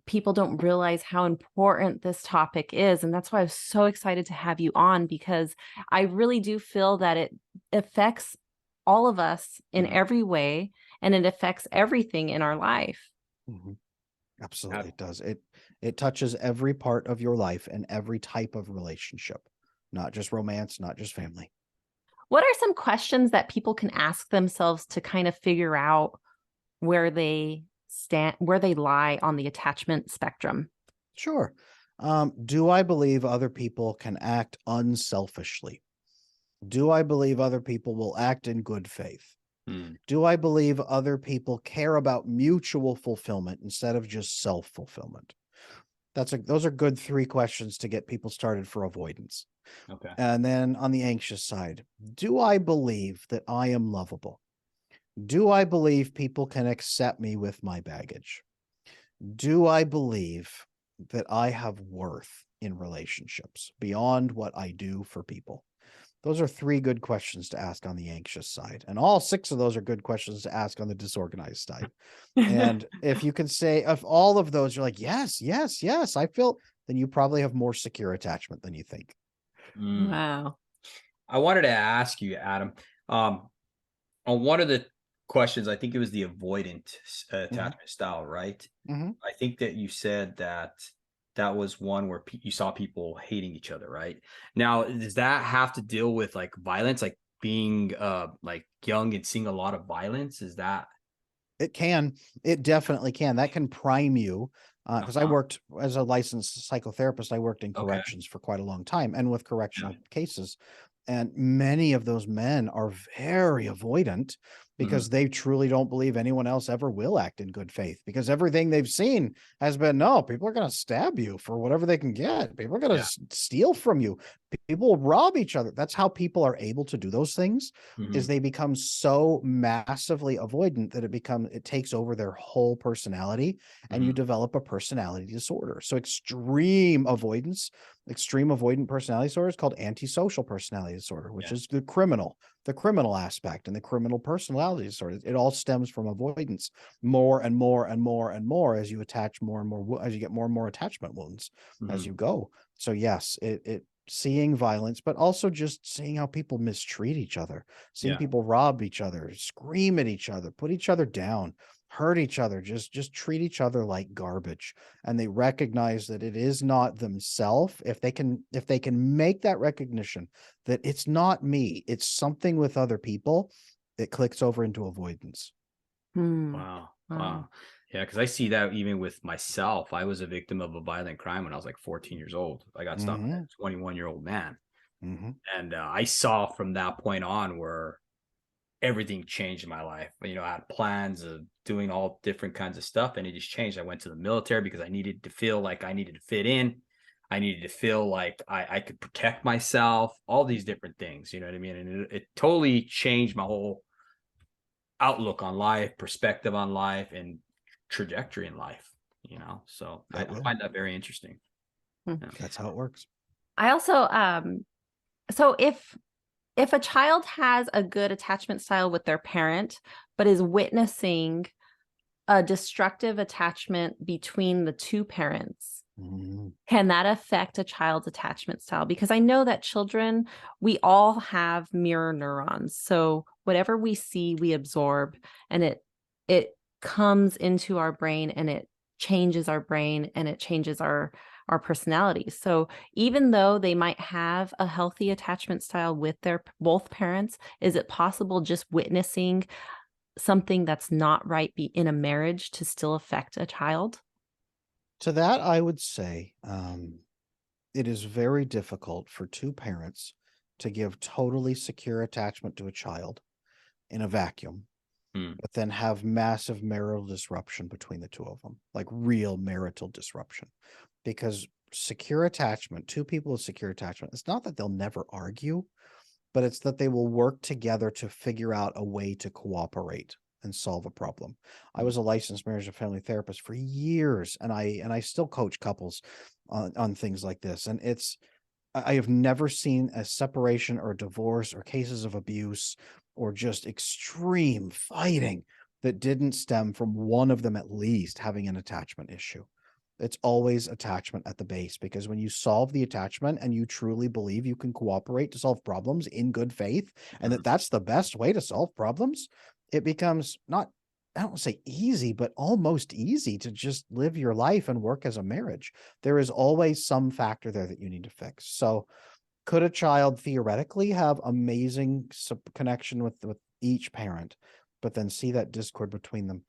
people don't realize how important this topic is. And that's why I was so excited to have you on, because I really do feel that it affects all of us in every way, and it affects everything in our life. Absolutely, it does. It touches every part of your life and every type of relationship, not just romance, not just family. What are some questions that people can ask themselves to kind of figure out where they stand, where they lie on the attachment spectrum? Sure. Do I believe other people can act unselfishly? Do I believe other people will act in good faith? Do I believe other people care about mutual fulfillment instead of just self-fulfillment? Those are good 3 questions to get people started for avoidance. Okay. And then on the anxious side, do I believe that I am lovable? Do I believe people can accept me with my baggage? Do I believe that I have worth in relationships beyond what I do for people? Those are 3 good questions to ask on the anxious side. And all 6 of those are good questions to ask on the disorganized side. And if you can say, of all of those, you're like, yes, yes, yes, I feel, then you probably have more secure attachment than you think. Wow. I wanted to ask you, Adam, on one of the questions, I think it was the avoidant attachment style, right? I think that you said that that was one where you saw people hating each other, right? Now, does that have to deal with like violence, like being like young and seeing a lot of violence? Is that? It can. It definitely can. That can prime you. Because I worked as a licensed psychotherapist, I worked in corrections for quite a long time and with correctional cases. And many of those men are very avoidant because they truly don't believe anyone else ever will act in good faith, because everything they've seen has been, no, people are going to stab you for whatever they can get. People are going to steal from you. People will rob each other. That's how people are able to do those things, is they become so massively avoidant that it takes over their whole personality, and you develop a personality disorder. So extreme avoidant personality disorder is called antisocial personality disorder, which is the criminal aspect and the criminal personality disorder. It all stems from avoidance more and more and more and more as you attach more and more, as you get more and more attachment wounds as you go. So yes, it seeing violence, but also just seeing how people mistreat each other, seeing people rob each other, scream at each other, put each other down, hurt each other, just treat each other like garbage. And they recognize that it is not themselves. If they can make that recognition that it's not me, it's something with other people, it clicks over into avoidance. Wow. Yeah, because I see that even with myself. I was a victim of a violent crime when I was like 14 years old. I got stopped by a 21-year-old man. And I saw from that point on where everything changed in my life. I had plans of doing all different kinds of stuff, and it just changed. I went to the military because I needed to feel like I needed to fit in. I needed to feel like I could protect myself, all these different things, you know what I mean? And it totally changed my whole outlook on life, perspective on life, and trajectory in life, so I find that very interesting. That's how it works. I also so if a child has a good attachment style with their parent but is witnessing a destructive attachment between the 2 parents, can that affect a child's attachment style? Because I know that children, we all have mirror neurons. So whatever we see, we absorb, and it comes into our brain, and it changes our brain, and it changes our personalities. So even though they might have a healthy attachment style with their both parents, is it possible just witnessing something that's not right in a marriage to still affect a child? To that, I would say it is very difficult for 2 parents to give totally secure attachment to a child in a vacuum, but then have massive marital disruption between the two of them, like real marital disruption. Because secure attachment, two people with secure attachment, it's not that they'll never argue, but it's that they will work together to figure out a way to cooperate and solve a problem. I was a licensed marriage and family therapist for years, and I still coach couples on things like this. And I have never seen a separation or divorce or cases of abuse or just extreme fighting that didn't stem from one of them at least having an attachment issue. It's always attachment at the base, because when you solve the attachment and you truly believe you can cooperate to solve problems in good faith, and that's the best way to solve problems, it becomes not, I don't say easy, but almost easy to just live your life and work as a marriage. There is always some factor there that you need to fix. So could a child theoretically have amazing connection with each parent, but then see that discord between them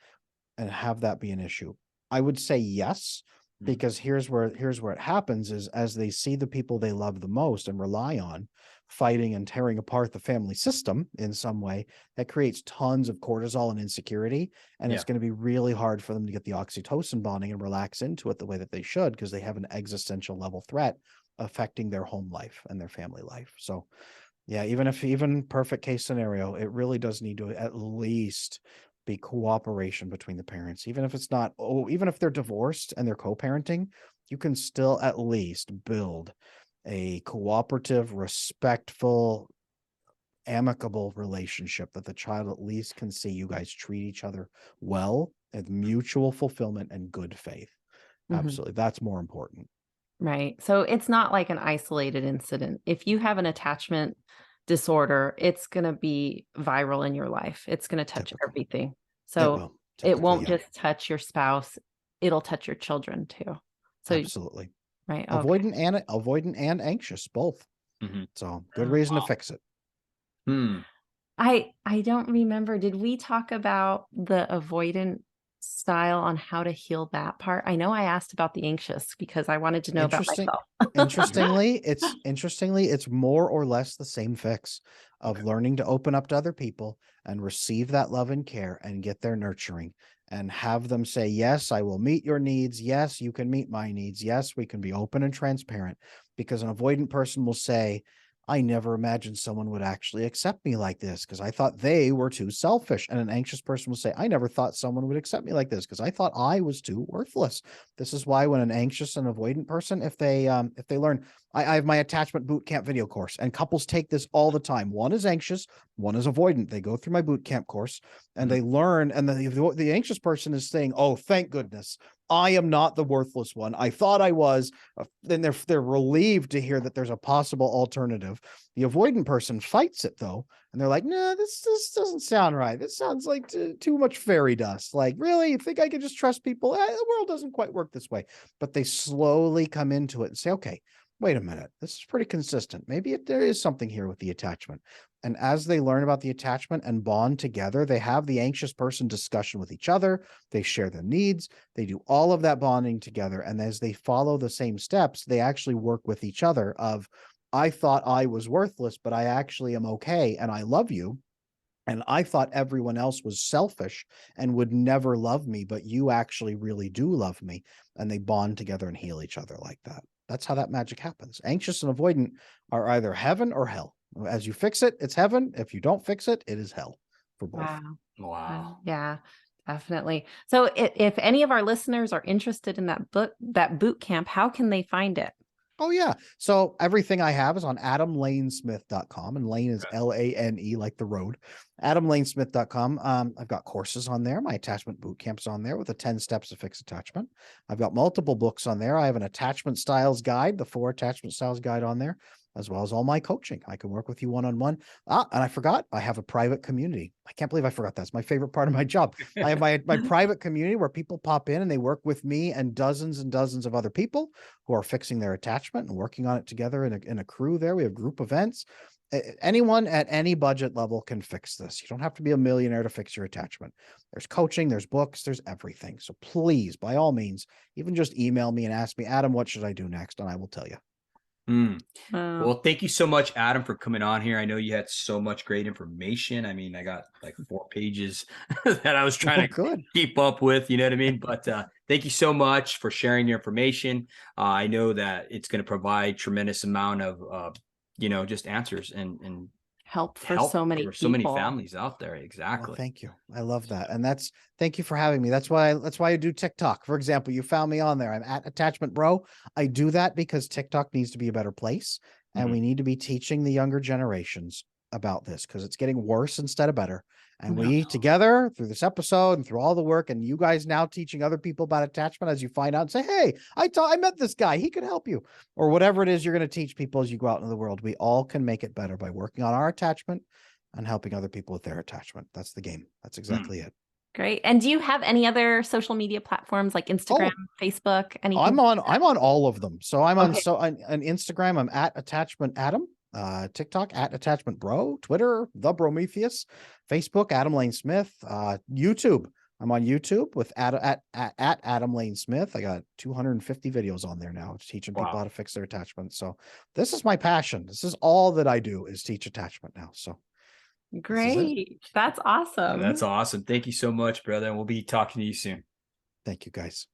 and have that be an issue? I would say yes, because here's where it happens is, as they see the people they love the most and rely on fighting and tearing apart the family system in some way, that creates tons of cortisol and insecurity. And it's going to be really hard for them to get the oxytocin bonding and relax into it the way that they should, because they have an existential level threat affecting their home life and their family life. So yeah, even perfect case scenario, it really does need to at least be cooperation between the parents. Even if it's not, even if they're divorced and they're co-parenting, you can still at least build a cooperative, respectful, amicable relationship that the child at least can see you guys treat each other well, and mutual fulfillment and good faith. Absolutely. That's more important. Right. So it's not like an isolated incident. If you have an attachment disorder, it's going to be viral in your life. It's going to touch everything. So it won't just touch your spouse. It'll touch your children too. So absolutely. Right. Avoidant and anxious, both. So good reason to fix it. I don't remember. Did we talk about the avoidant style on how to heal that part? I know I asked about the anxious because I wanted to know about myself. Interestingly, it's more or less the same fix of learning to open up to other people and receive that love and care and get their nurturing and have them say, yes, I will meet your needs. Yes, you can meet my needs. Yes, we can be open and transparent. Because an avoidant person will say, I never imagined someone would actually accept me like this because I thought they were too selfish. And an anxious person will say, I never thought someone would accept me like this because I thought I was too worthless. This is why when an anxious and avoidant person, if they learn, I have my attachment boot camp video course, and couples take this all the time. One is anxious, one is avoidant. They go through my boot camp course and they learn, and the anxious person is saying, oh, thank goodness, I am not the worthless one. I thought I was. Then they're relieved to hear that there's a possible alternative. The avoidant person fights it though, and they're like, "No, this doesn't sound right. This sounds like too much fairy dust. Like, really, you think I can just trust people? The world doesn't quite work this way." But they slowly come into it and say, "Okay, wait a minute. This is pretty consistent. Maybe there is something here with the attachment." And as they learn about the attachment and bond together, they have the anxious person discussion with each other. They share their needs. They do all of that bonding together. And as they follow the same steps, they actually work with each other of, I thought I was worthless, but I actually am okay. And I love you. And I thought everyone else was selfish and would never love me, but you actually really do love me. And they bond together and heal each other like that. That's how that magic happens. Anxious and avoidant are either heaven or hell. As you fix it, it's heaven. If you don't fix it, it is hell for both. Wow. Yeah, definitely. So if any of our listeners are interested in that boot camp, how can they find it? Oh, yeah. So everything I have is on adamlanesmith.com, and Lane is Lane, like the road. adamlanesmith.com. I've got courses on there. My attachment boot camp's on there with the 10 steps to fix attachment. I've got multiple books on there. I have an attachment styles guide, the 4 attachment styles guide on there, as well as all my coaching. I can work with you one-on-one. And I forgot, I have a private community. I can't believe I forgot that. It's my favorite part of my job. I have my private community where people pop in and they work with me and dozens of other people who are fixing their attachment and working on it together in a crew there. We have group events. Anyone at any budget level can fix this. You don't have to be a millionaire to fix your attachment. There's coaching, there's books, there's everything. So please, by all means, even just email me and ask me, Adam, what should I do next? And I will tell you. Oh, Well, thank you so much, Adam, for coming on here. I know you had so much great information. I mean, I got like 4 pages that I was trying Oh, to good. keep up with, you know what I mean? But thank you so much for sharing your information. I know that it's going to provide tremendous amount of, just answers and help for help so many for so many people. families out there. Well, Exactly. thank you. I love that. And thank you for having me. That's why I do TikTok. For example, you found me on there. I'm at Attachment Bro. I do that because TikTok needs to be a better place. And Mhm. we need to be teaching the younger generations about this because it's getting worse instead of better. And Yeah. we together through this episode and through all the work, and you guys now teaching other people about attachment as you find out and say, hey, I met this guy. He could help you, or whatever it is you're going to teach people as you go out into the world. We all can make it better by working on our attachment and helping other people with their attachment. That's the game. That's exactly it. Great. And do you have any other social media platforms like Instagram, Facebook, anything? I'm on all of them. So I'm on Okay. on Instagram, I'm at Attachment Adam, TikTok at Attachment Bro, Twitter, the Prometheus, Facebook, Adam Lane Smith, YouTube. I'm on YouTube with at Adam Lane Smith. I got 250 videos on there now teaching people Wow. how to fix their attachment. So this is my passion. This is all that I do is teach attachment now. So Great. That's awesome. That's awesome. Thank you so much, brother. And we'll be talking to you soon. thank you guys.